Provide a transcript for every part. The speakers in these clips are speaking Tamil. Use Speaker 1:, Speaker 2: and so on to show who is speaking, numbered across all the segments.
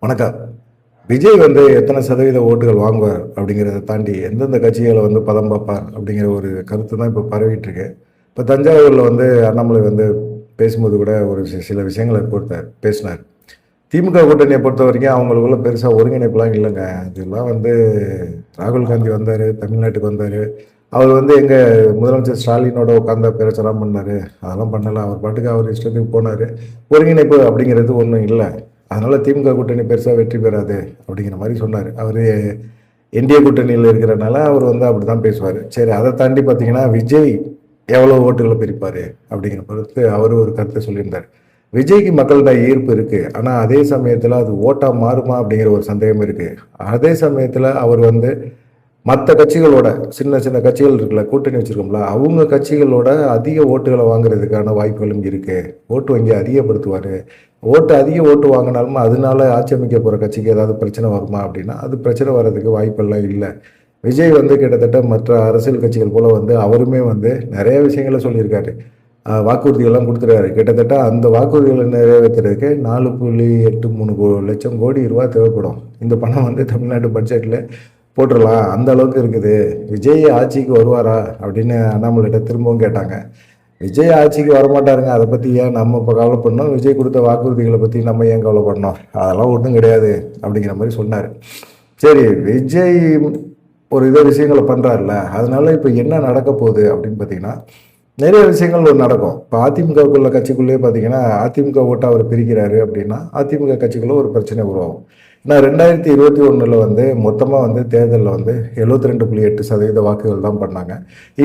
Speaker 1: வணக்கம். விஜய் எத்தனை சதவீத ஓட்டுகள் வாங்குவார் அப்படிங்கிறத தாண்டி எந்தெந்த கட்சிகளை பதம் பார்ப்பார் அப்படிங்கிற ஒரு கருத்து தான் இப்போ பரவிட்டு இருக்கு. இப்போ தஞ்சாவூரில் அண்ணாமலை பேசும்போது கூட ஒரு சில விஷயங்களை பேசினார். திமுக கூட்டணியை பொறுத்த வரைக்கும் அவங்களுக்குள்ள பெருசாக ஒருங்கிணைப்புலாம் இல்லைங்க. அதெல்லாம் ராகுல் காந்தி வந்தார், தமிழ்நாட்டுக்கு வந்தார். அவர் எங்கள் முதலமைச்சர் ஸ்டாலினோட உட்காந்த பிரச்சாரம் பண்ணார். அதெல்லாம் பண்ணலை. அவர் பாட்டுக்கு அவர் இஷ்டத்துக்கு போனார். ஒருங்கிணைப்பு அப்படிங்கிறது ஒன்றும் இல்லை. அதனால் திமுக கூட்டணி பெருசாக வெற்றி பெறாது அப்படிங்கிற மாதிரி சொன்னார். அவர் என்டிஏ கூட்டணியில் இருக்கிறனால அவர் அப்படி தான் பேசுவார். சரி, அதை தாண்டி பார்த்தீங்கன்னா விஜய் எவ்வளோ ஓட்டுகளை பிரிப்பார் அப்படிங்கிற பொறுத்து அவர் ஒரு கருத்தை சொல்லியிருந்தார். விஜய்க்கு மக்களோட ஈர்ப்பு இருக்குது, ஆனால் அதே சமயத்தில் அது ஓட்டாக மாறுமா அப்படிங்கிற ஒரு சந்தேகம் இருக்குது. அதே சமயத்தில் அவர் மற்ற கட்சிகளோட சின்ன சின்ன கட்சிகள் இருக்குல்ல, கூட்டணி வச்சுருக்கோம்ல, அவங்க கட்சிகளோட அதிக ஓட்டுகளை வாங்குறதுக்கான வாய்ப்புகளும் இருக்குது. ஓட்டு வங்கி அதிகப்படுத்துவார். அதிக ஓட்டு வாங்கினாலும் அதனால ஆட்சி அமைக்க போகிற கட்சிக்கு ஏதாவது பிரச்சனை வருமா அப்படின்னா அது பிரச்சனை வர்றதுக்கு வாய்ப்பெல்லாம் இல்லை. விஜய் கிட்டத்தட்ட மற்ற அரசியல் கட்சிகள் போல் அவருமே நிறைய விஷயங்களை சொல்லியிருக்காரு. வாக்குறுதிகள்லாம் கொடுத்துருக்காரு. கிட்டத்தட்ட அந்த வாக்குறுதிகளை நிறைவேற்றுறதுக்கு 4.83 லட்சம் கோடி ரூபா தேவைப்படும். இந்த பணம் தமிழ்நாட்டு பட்ஜெட்டில் போட்டுடலாம், அந்த அளவுக்கு இருக்குது. விஜய் ஆட்சிக்கு வருவாரா அப்படின்னு அண்ணாமலைகிட்ட திரும்பவும் கேட்டாங்க. விஜய் ஆட்சிக்கு வரமாட்டாருங்க, அதை பற்றி ஏன் நம்ம இப்போ கவலைப்படணும், விஜய் கொடுத்த வாக்குறுதிகளை பற்றி நம்ம ஏன் கவலைப்படணும், அதெல்லாம் ஒன்றும் கிடையாது அப்படிங்கிற மாதிரி சொன்னார். சரி, விஜய் ஒரு விஷயங்களை பண்ணுறாருல, அதனால இப்போ என்ன நடக்க போகுது அப்படின்னு பார்த்தீங்கன்னா நிறைய விஷயங்கள் நடக்கும். இப்போ அதிமுகவுக்குள்ள கட்சிக்குள்ளேயே பார்த்தீங்கன்னா அதிமுக ஓட்டை அவர் பிரிக்கிறாரு அப்படின்னா அதிமுக கட்சிக்குள்ளே ஒரு பிரச்சனை உருவாகும். ஏன்னா 2021 மொத்தமாக தேர்தலில் 72.8% வாக்குகள் தான் பண்ணாங்க.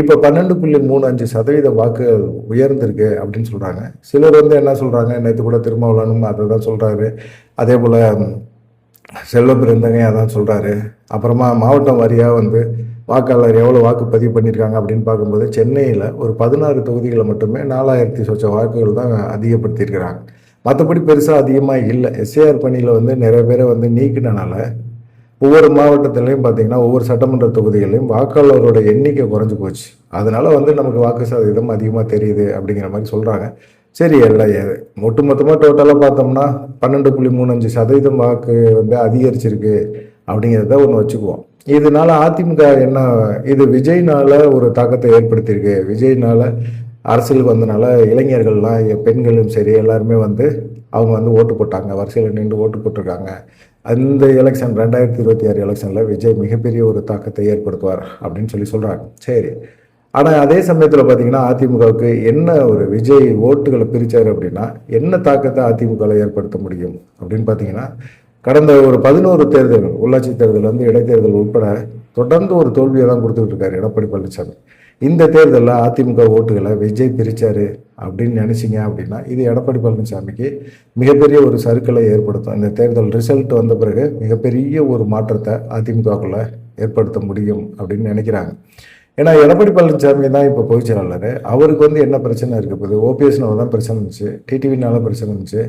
Speaker 1: இப்போ 12.35% வாக்குகள் உயர்ந்திருக்கு அப்படின்னு சொல்கிறாங்க. சிலர் என்ன சொல்கிறாங்க, நேற்று கூட திருமாவளவனும் அதை தான் சொல்கிறாரு. அதே போல் செல்வ பெருந்தகை அதான் சொல்கிறாரு. அப்புறமா மாவட்டம் வாரியாக வாக்காளர் எவ்வளோ வாக்கு பதிவு பண்ணியிருக்காங்க அப்படின்னு பார்க்கும்போது சென்னையில் ஒரு 16 தொகுதிகளை மட்டுமே 4000 சொச்ச வாக்குகள் தான் அதிகப்படுத்தியிருக்கிறாங்க. மற்றபடி பெருசாக அதிகமாக இல்லை. எஸ்ஏஆர் பணியில் நிறைய பேரை நீக்கினால ஒவ்வொரு மாவட்டத்திலையும் பார்த்தீங்கன்னா ஒவ்வொரு சட்டமன்ற தொகுதிகளையும் வாக்காளரோட எண்ணிக்கை குறைஞ்சி போச்சு. அதனால நமக்கு வாக்கு சதவீதம் அதிகமாக தெரியுது அப்படிங்கிற மாதிரி சொல்கிறாங்க. சரி, எல்லாம் ஒட்டுமொத்தமாக டோட்டலாக பார்த்தோம்னா 12.35% வாக்கு அதிகரிச்சிருக்கு அப்படிங்கிறத ஒன்று வச்சுக்குவோம். இதனால அதிமுக என்ன, இது விஜய்னால ஒரு தாக்கத்தை ஏற்படுத்தியிருக்கு. விஜய்னால அரசியலுக்கு வந்தனால இளைஞர்கள்லாம் பெண்களும் சரி எல்லாருமே அவங்க ஓட்டு போட்டாங்க, வரிசையில் நின்று ஓட்டு போட்டிருக்காங்க. அந்த எலெக்ஷன் 2026 எலெக்ஷனில் விஜய் மிகப்பெரிய ஒரு தாக்கத்தை ஏற்படுத்துவார் அப்படின்னு சொல்கிறாங்க. சரி, ஆனால் அதே சமயத்தில் பார்த்தீங்கன்னா அதிமுகவுக்கு என்ன ஒரு விஜய் ஓட்டுகளை பிரித்தார் அப்படின்னா என்ன தாக்கத்தை அதிமுகவில் ஏற்படுத்த முடியும் அப்படின்னு பார்த்தீங்கன்னா கடந்த ஒரு 11 தேர்தல்கள், உள்ளாட்சி தேர்தல் இடைத்தேர்தல் உட்பட தொடர்ந்து ஒரு தோல்வியை தான் கொடுத்துக்கிட்டு இருக்காரு எடப்பாடி பழனிசாமி. இந்த தேர்தலில் அதிமுக ஓட்டுகளை விஜய் பிரித்தார் அப்படின்னு நினச்சிங்க அப்படின்னா இது எடப்பாடி பழனிசாமிக்கு மிகப்பெரிய ஒரு சறுக்கலை ஏற்படுத்தும். இந்த தேர்தல் ரிசல்ட் வந்த பிறகு மிகப்பெரிய ஒரு மாற்றத்தை அதிமுகக்குள்ளே ஏற்படுத்த முடியும் அப்படின்னு நினைக்கிறாங்க. ஏன்னா எடப்பாடி பழனிசாமி தான் இப்போ பொதுச் செயலாளர். அவருக்கு என்ன பிரச்சனை இருக்க போகுது, ஓபிஎஸ்னால தான் பிரச்சனை இருந்துச்சு, டிடிவினால பிரச்சனை இருந்துச்சு,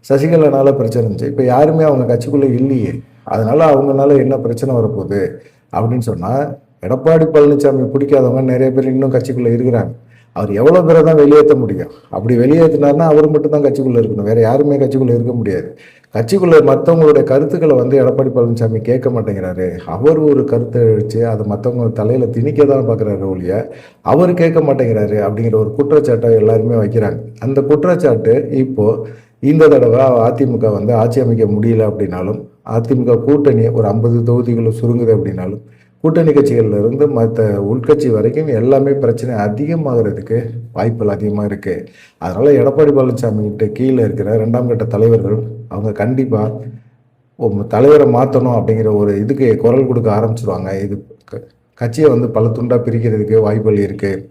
Speaker 1: சசிகலானால பிரச்சனை இருந்துச்சு. இப்போ யாருமே அவங்க கட்சிக்குள்ளே இல்லையே, அதனால அவங்களால என்ன பிரச்சனை வரப்போகுது அப்படின்னு சொன்னால் எடப்பாடி பழனிசாமி பிடிக்காதவங்க நிறைய பேர் இன்னும் கட்சிக்குள்ளே இருக்கிறாங்க. அவர் எவ்வளோ பேரை தான் வெளியேற்ற முடியும்? அப்படி வெளியேற்றினார்னா அவர் மட்டும் தான் கட்சிக்குள்ளே இருக்கணும், வேறு யாருமே கட்சிக்குள்ளே இருக்க முடியாது. கட்சிக்குள்ளே மற்றவங்களுடைய கருத்துக்களை எடப்பாடி பழனிசாமி கேட்க மாட்டேங்கிறாரு. அவர் ஒரு கருத்தை வச்சு அதை மற்றவங்க தலையில் திணிக்க தான் பார்க்குறாரு ஒழிய அவர் கேட்க மாட்டேங்கிறாரு அப்படிங்கிற ஒரு குற்றச்சாட்டை எல்லாருமே வைக்கிறாங்க. அந்த குற்றச்சாட்டு இப்போது இந்த தடவை அதிமுக ஆட்சி அமைக்க முடியல அப்படின்னாலும், அதிமுக கூட்டணி ஒரு 50 தொகுதிகளும் சுருங்குது அப்படின்னாலும், கூட்டணி கட்சிகள்லேருந்து மற்ற உள்கட்சி வரைக்கும் எல்லாமே பிரச்சனை அதிகமாகிறதுக்கு வாய்ப்புகள் அதிகமாக இருக்குது. அதனால் எடப்பாடி பழனிசாமிகிட்ட கீழே இருக்கிற 2ஆம் கட்ட தலைவர்கள் அவங்க கண்டிப்பாக தலைவரை மாற்றணும் அப்படிங்கிற ஒரு இதுக்கு குரல் கொடுக்க ஆரம்பிச்சிருவாங்க. இது கட்சியை பல துண்டாக பிரிக்கிறதுக்கு வாய்ப்புகள் இருக்குது.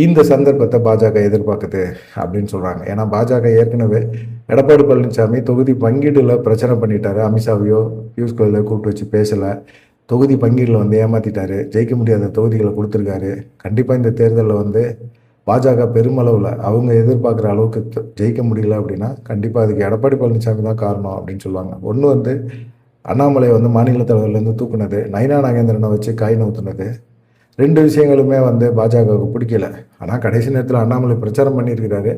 Speaker 1: இந்த சந்தர்ப்பத்தை பாஜக எதிர்பார்க்குது அப்படின்னு சொல்கிறாங்க. ஏன்னா பாஜக ஏற்கனவே எடப்பாடி பழனிசாமி தொகுதி பங்கீடில் பிரச்சனை பண்ணிட்டாரு. அமித்ஷாவையோ பியூஷ் கோயலை கூப்பிட்டு வச்சு பேசலை, தொகுதி பங்கீடில் ஏமாற்றிட்டாரு, ஜெயிக்க முடியாத தொகுதிகளை கொடுத்துருக்காரு. கண்டிப்பாக இந்த தேர்தலில் பாஜக பெருமளவில் அவங்க எதிர்பார்க்குற அளவுக்கு ஜெயிக்க முடியல அப்படின்னா கண்டிப்பாக அதுக்கு எடப்பாடி பழனிசாமி தான் காரணம் அப்படின்னு சொல்லுவாங்க. ஒன்று அண்ணாமலை மாநில தலைவர்லேருந்து தூக்குனது, நயினா நாகேந்திரனை வச்சு காய் நவுத்துனது, 2 விஷயங்களுமே வந்து பாஜகவுக்கு பிடிக்கல. ஆனால் கடைசி நேரத்தில் அண்ணாமலை பிரச்சாரம் பண்ணியிருக்கிறாரு.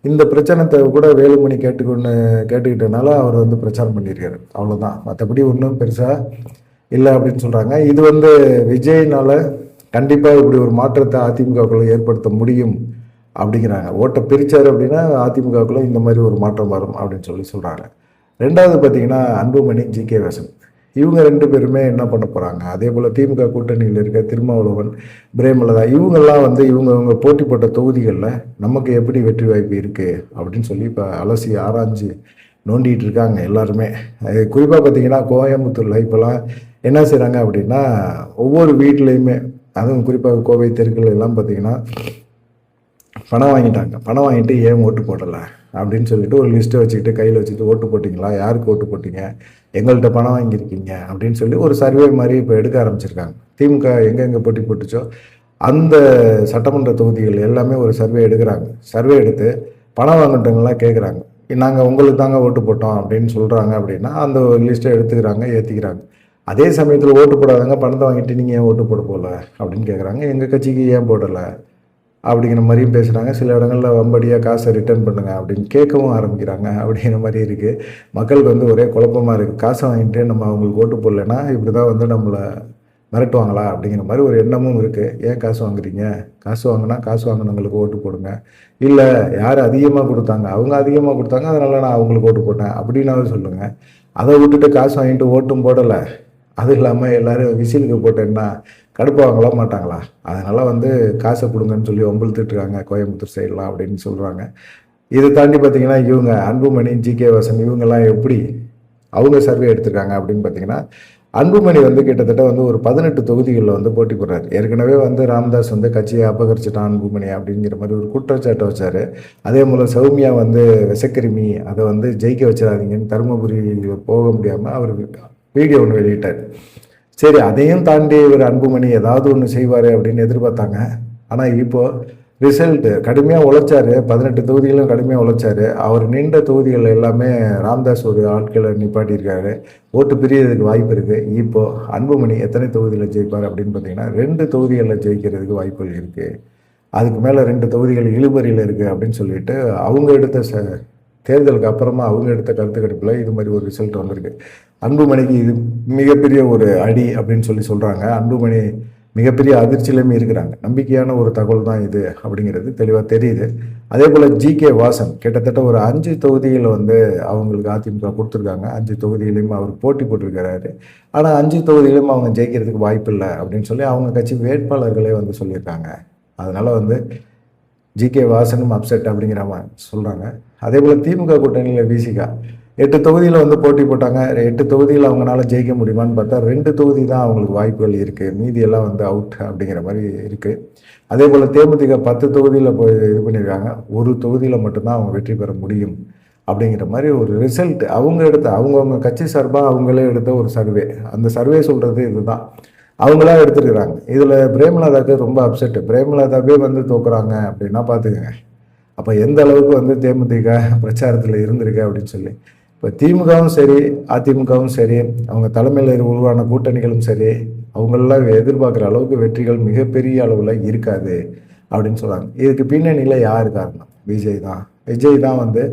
Speaker 1: இந்த பிரச்சாரத்தை கூட வேலுமணி கேட்டுக்கிட்டனால அவர் வந்து பிரச்சாரம் பண்ணியிருக்காரு. அவ்வளோதான். மற்றபடி ஒன்றும் பெருசாக இல்லை அப்படின்னு சொல்கிறாங்க. இது வந்து விஜய்னால கண்டிப்பாக இப்படி ஒரு மாற்றத்தை அதிமுகவுக்குள்ள ஏற்படுத்த முடியும் அப்படிங்கிறாங்க. ஓட்டை பிரித்தார் அப்படின்னா அதிமுகவுக்குள்ள இந்த மாதிரி ஒரு மாற்றம் வரும் அப்படின்னு சொல்கிறாங்க. 2வது பார்த்தீங்கன்னா அன்புமணி, ஜி.கே. வாசன், இவங்க 2 பேருமே என்ன பண்ண போகிறாங்க? அதே போல் திமுக கூட்டணியில் இருக்க திருமாவளவன், பிரேமலதா, இவங்கெல்லாம் வந்து இவங்க போட்டி போட்ட தொகுதிகளில் நமக்கு எப்படி வெற்றி வாய்ப்பு இருக்குது அப்படின்னு சொல்லி இப்போ அலசி ஆராய்ஞ்சு நோண்டிகிட்டு இருக்காங்க எல்லாருமே. குறிப்பாக பார்த்தீங்கன்னா கோயம்புத்தூரில் இப்போலாம் என்ன செய்கிறாங்க அப்படின்னா, ஒவ்வொரு வீட்லேயுமே, அதுவும் குறிப்பாக கோவை தெருக்கள் எல்லாம் பார்த்தீங்கன்னா பணம் வாங்கிட்டாங்க. பணம் வாங்கிட்டு ஏன் ஓட்டு போடலை அப்படின்னு சொல்லிட்டு ஒரு லிஸ்ட்டை வச்சுக்கிட்டு கையில் வச்சுட்டு ஓட்டு போட்டிங்களா, யாருக்கு ஓட்டு போட்டிங்க, எங்கள்கிட்ட பணம் வாங்கியிருக்கீங்க அப்படின்னு சொல்லி ஒரு சர்வே மாதிரி இப்போ எடுக்க ஆரம்பிச்சிருக்காங்க. திமுக எங்கெங்கே போட்டி போட்டுச்சோ அந்த சட்டமன்ற தொகுதிகள் எல்லாமே ஒரு சர்வே எடுக்கிறாங்க. சர்வே எடுத்து பணம் வாங்கிட்டவங்களாம் கேட்குறாங்க, நாங்கள் உங்களுக்கு தாங்க ஓட்டு போட்டோம் அப்படின்னு சொல்கிறாங்க. அப்படின்னா அந்த லிஸ்ட்டை எடுத்துக்கிறாங்க, ஏற்றிக்கிறாங்க. அதே சமயத்தில் ஓட்டு போடாதவங்க பணத்தை வாங்கிட்டு நீங்கள் ஏன் ஓட்டு போட போகல அப்படின்னு கேட்குறாங்க. எங்கள் கட்சிக்கு ஏன் போடலை அப்படிங்கிற மாதிரியும் பேசுகிறாங்க. சில இடங்களில் வம்படியாக காசை ரிட்டர்ன் பண்ணுங்கள் அப்படின்னு கேட்கவும் ஆரம்பிக்கிறாங்க. அப்படிங்கிற மாதிரி இருக்குது. மக்களுக்கு வந்து ஒரே குழப்பமாக இருக்குது. காசை வாங்கிட்டு நம்ம அவங்களுக்கு ஓட்டு போடலைன்னா இப்படி தான் வந்து நம்மளை மிரட்டுவாங்களா அப்படிங்கிற மாதிரி ஒரு எண்ணமும் இருக்குது. ஏன் காசு வாங்குறீங்க? காசு வாங்கினா காசு வாங்கினவங்களுக்கு ஓட்டு போடுங்க. இல்லை யார் அதிகமாக கொடுத்தாங்க, அவங்க அதிகமாக கொடுத்தாங்க, அதனால் நான் அவங்களுக்கு ஓட்டு போட்டேன் அப்படின்னாவது சொல்லுங்கள். அதை விட்டுட்டு காசு வாங்கிட்டு ஓட்டும் போடலை, அது இல்லாமல் எல்லோரும் விசிலுக்கு போட்டேன்னா கடுப்பாங்களா மாட்டாங்களா? அதனால் வந்து காசை கொடுங்கன்னு சொல்லி வம்பிழுத்துட்ருக்காங்க கோயம்புத்தூர் சைடெலாம் அப்படின்னு சொல்கிறாங்க. இதை தாண்டி பார்த்தீங்கன்னா இவங்க அன்புமணி, ஜி.கே. வாசன் இவங்கெல்லாம் எப்படி அவங்க சர்வே எடுத்திருக்காங்க அப்படின்னு பார்த்தீங்கன்னா, அன்புமணி வந்து கிட்டத்தட்ட வந்து ஒரு 18 தொகுதிகளில் வந்து போட்டி போடுறாரு. ஏற்கனவே வந்து ராமதாஸ் வந்து கட்சியை அபகரிச்சிட்டான் அன்புமணி அப்படிங்கிற மாதிரி ஒரு குற்றச்சாட்டை வச்சார். அதே போல் சௌமியா வந்து விசக்கிருமி, அதை வந்து ஜெயிக்க வச்சிடாதீங்கன்னு தருமபுரி போக முடியாமல் அவர் வீடியோ ஒன்று வெளியிட்டார். சரி, அதையும் தாண்டி ஒரு அன்புமணி ஏதாவது ஒன்று செய்வார் அப்படின்னு எதிர்பார்த்தாங்க. ஆனால் இப்போது ரிசல்ட்டு கடுமையாக உழைச்சார். 18 தொகுதிகளும் கடுமையாக உழைச்சார். அவர் நின்ற தொகுதிகள் எல்லாமே ராமதாஸ் ஒரு ஆட்களை நிப்பாட்டியிருக்காரு. ஓட்டு பிரியறதுக்கு வாய்ப்பு இருக்குது. இப்போது அன்புமணி எத்தனை தொகுதியில் ஜெயிப்பார் அப்படின்னு பார்த்தீங்கன்னா 2 தொகுதிகளில் ஜெயிக்கிறதுக்கு வாய்ப்புகள் இருக்குது. அதுக்கு மேலே 2 தொகுதிகள் இழுபறியில் இருக்குது அப்படின்னு சொல்லிட்டு அவங்க எடுத்த தேர்தலுக்கு அப்புறமா அவங்க எடுத்த கருத்து கணிப்பில் இது மாதிரி ஒரு ரிசல்ட் வந்திருக்கு. அன்புமணிக்கு இது மிகப்பெரிய ஒரு அடி அப்படின்னு சொல்கிறாங்க. அன்புமணி மிகப்பெரிய அதிர்ச்சியிலுமே இருக்கிறாங்க. நம்பிக்கையான ஒரு தகவல் தான் இது அப்படிங்கிறது தெளிவாக தெரியுது. அதே போல் ஜி.கே. வாசன் கிட்டத்தட்ட ஒரு 5 தொகுதியில் வந்து அவங்களுக்கு அதிமுக கொடுத்துருக்காங்க. 5 தொகுதியிலையும் அவர் போட்டி போட்டிருக்கிறாரு. ஆனால் 5 தொகுதியிலும் அவங்க ஜெயிக்கிறதுக்கு வாய்ப்பு இல்லை அப்படின்னு சொல்லி அவங்க கட்சி வேட்பாளர்களே வந்து சொல்லியிருக்காங்க. அதனால் வந்து ஜி.கே. வாசனும் அப்செட் அப்படிங்கிற மாதிரி சொல்கிறாங்க. அதே போல் திமுக கூட்டணியில் விசிகா 8 தொகுதியில் வந்து போட்டி போட்டாங்க. 8 தொகுதியில் அவங்களால ஜெயிக்க முடியுமான்னு பார்த்தா 2 தொகுதி தான் அவங்களுக்கு வாய்ப்புகள் இருக்குது. மீதியெல்லாம் வந்து அவுட் அப்படிங்கிற மாதிரி இருக்குது. அதே போல் தேமுதிக 10 தொகுதியில் போய் இது பண்ணியிருக்காங்க. ஒரு தொகுதியில் மட்டும்தான் அவங்க வெற்றி பெற முடியும் அப்படிங்கிற மாதிரி ஒரு ரிசல்ட் அவங்கவுங்க கட்சி சார்பாக அவங்களே எடுத்த ஒரு சர்வே. அந்த சர்வே சொல்கிறது இதுதான், அவங்களா எடுத்துருக்குறாங்க. இதில் பிரேமலதாவுக்கு ரொம்ப அப்செட்டு. பிரேமலதாவே வந்து தோக்குறாங்க அப்படின்னா பார்த்துக்கங்க. அப்போ எந்த அளவுக்கு வந்து தேமுதிக பிரச்சாரத்தில் இருந்திருக்கு அப்படின்னு சொல்லி. இப்போ திமுகவும் சரி, அதிமுகவும் சரி, அவங்க தலைமையில் உருவான கூட்டணிகளும் சரி, அவங்களெல்லாம் எதிர்பார்க்குற அளவுக்கு வெற்றிகள் மிகப்பெரிய அளவில் இருக்காது அப்படின்னு சொல்கிறாங்க. இதுக்கு பின்னணியில் யார் காரணம்? விஜய் தான் வந்து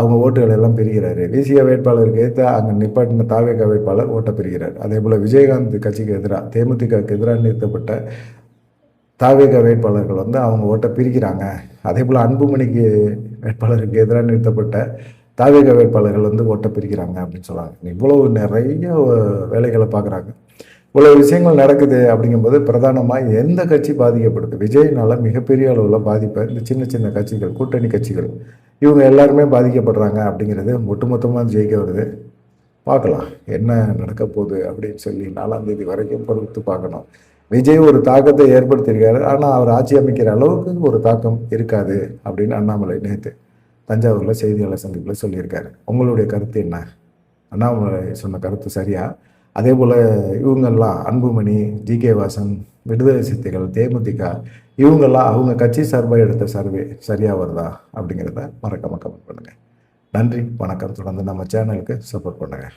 Speaker 1: அவங்க ஓட்டுகள் எல்லாம் பிரிகிறாரு. விசிக வேட்பாளருக்கு ஏற்ற அங்கே நிப்பாட்டின தாவேக வேட்பாளர் ஓட்டை பிரிகிறார். அதே போல் விஜயகாந்த் கட்சிக்கு எதிராக தேமுதிகக்கு எதிராக நிறுத்தப்பட்ட தாவேக வேட்பாளர்கள் வந்து அவங்க ஓட்டை பிரிக்கிறாங்க. அதே போல் அன்புமணிக்கு வேட்பாளருக்கு எதிராக நிறுத்தப்பட்ட தாவேக வேட்பாளர்கள் வந்து ஓட்டை பிரிக்கிறாங்க அப்படின்னு சொல்கிறாங்க. இவ்வளவு நிறைய வேலைகளை பார்க்குறாங்க. இவ்வளோ விஷயங்கள் நடக்குது அப்படிங்கும்போது பிரதானமாக எந்த கட்சி பாதிக்கப்படுது? விஜய்னால மிகப்பெரிய அளவில் பாதிப்பை இந்த சின்ன சின்ன கட்சிகள், கூட்டணி கட்சிகள், இவங்க எல்லாருமே பாதிக்கப்படுறாங்க அப்படிங்கிறது ஒட்டுமொத்தமாக ஜெயிக்க வருது. பார்க்கலாம் என்ன நடக்க போகுது அப்படின்னு சொல்லி 4ஆம் தேதி வரைக்கும் பொறுத்து பார்க்கணும். விஜய் ஒரு தாக்கத்தை ஏற்படுத்தியிருக்காரு. ஆனால் அவர் ஆட்சி அமைக்கிற அளவுக்கு ஒரு தாக்கம் இருக்காது அப்படின்னு அண்ணாமலை நேற்று தஞ்சாவூரில் செய்தியாளர் சந்திப்பில் சொல்லியிருக்காரு. உங்களுடைய கருத்து என்ன? அண்ணாமலை சொன்ன கருத்து சரியா? அதே போல் இவங்கெல்லாம் அன்புமணி, ஜி.கே. வாசன், விடுதலை சிறுத்தைகள், தேமுதிக இவங்கெல்லாம் அவங்க கட்சி சார்பாக எடுத்த சர்வே சரியாக வருதா அப்படிங்கிறத மறக்காம கமெண்ட் பண்ணுங்கள். நன்றி, வணக்கம். தொடர்ந்து நம்ம சேனலுக்கு சப்போர்ட் பண்ணுங்கள்.